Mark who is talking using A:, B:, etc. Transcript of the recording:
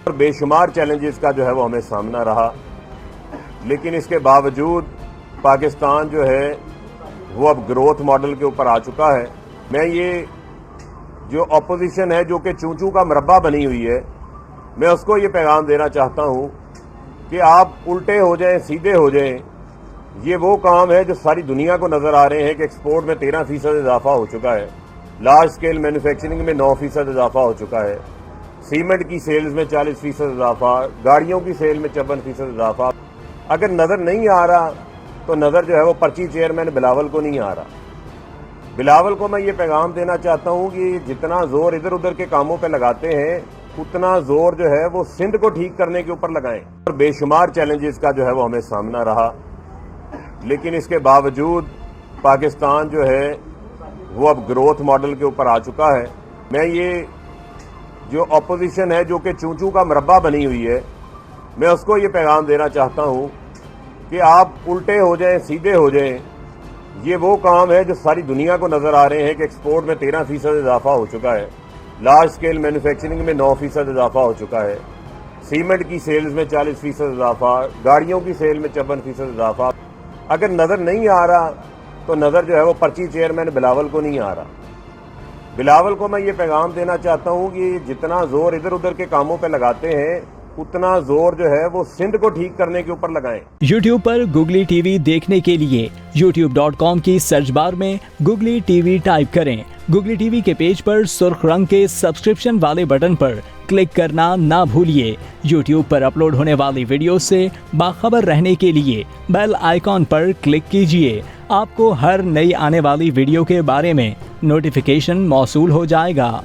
A: بے شمار چیلنجز کا جو ہے وہ ہمیں سامنا رہا، لیکن اس کے باوجود پاکستان جو ہے وہ اب گروتھ ماڈل کے اوپر آ چکا ہے۔ میں یہ جو اپوزیشن ہے جو کہ چونچوں کا مربع بنی ہوئی ہے، میں اس کو یہ پیغام دینا چاہتا ہوں کہ آپ الٹے ہو جائیں، سیدھے ہو جائیں۔ یہ وہ کام ہے جو ساری دنیا کو نظر آ رہے ہیں کہ ایکسپورٹ میں 13% اضافہ ہو چکا ہے، لارج سکیل مینوفیکچرنگ میں 9% اضافہ ہو چکا ہے، سیمنٹ کی سیلز میں 40% اضافہ، گاڑیوں کی سیل میں 56% اضافہ۔ اگر نظر نہیں آ رہا تو نظر جو ہے وہ پرچی چیئرمین بلاول کو نہیں آ رہا۔ بلاول کو میں یہ پیغام دینا چاہتا ہوں کہ جتنا زور ادھر ادھر کے کاموں پہ لگاتے ہیں اتنا زور جو ہے وہ سندھ کو ٹھیک کرنے کے اوپر لگائیں۔ اور بے شمار چیلنجز کا جو ہے وہ ہمیں سامنا رہا، لیکن اس کے باوجود پاکستان جو ہے وہ اب گروتھ ماڈل کے اوپر آ چکا ہے۔ میں یہ جو اپوزیشن ہے جو کہ چونچوں کا مربع بنی ہوئی ہے، میں اس کو یہ پیغام دینا چاہتا ہوں کہ آپ الٹے ہو جائیں، سیدھے ہو جائیں۔ یہ وہ کام ہے جو ساری دنیا کو نظر آ رہے ہیں کہ ایکسپورٹ میں 13% اضافہ ہو چکا ہے، لارج سکیل مینوفیکچرنگ میں 9% اضافہ ہو چکا ہے، سیمنٹ کی سیلز میں 40% اضافہ، گاڑیوں کی سیل میں 56% اضافہ۔ اگر نظر نہیں آ رہا تو نظر جو ہے وہ پرچی چیئرمین بلاول کو نہیں آ رہا۔ بلاول کو میں یہ پیغام دینا چاہتا ہوں کہ جتنا زور ادھر ادھر کے کاموں پہ لگاتے ہیں اتنا زور جو ہے وہ سندھ کو ٹھیک کرنے کے اوپر لگائیں۔
B: یوٹیوب پر گوگلی ٹی وی دیکھنے کے لیے youtube.com کی سرچ بار میں گوگلی ٹی وی ٹائپ کریں۔ گوگلی ٹی وی کے پیج پر سرخ رنگ کے سبسکرپشن والے بٹن پر کلک کرنا نہ بھولیے۔ یوٹیوب پر اپلوڈ ہونے والی ویڈیو سے باخبر رہنے کے لیے بیل آئیکن پر کلک کیجیے۔ آپ کو ہر نئی آنے والی ویڈیو کے بارے میں نوٹیفیکیشن موصول ہو جائے گا۔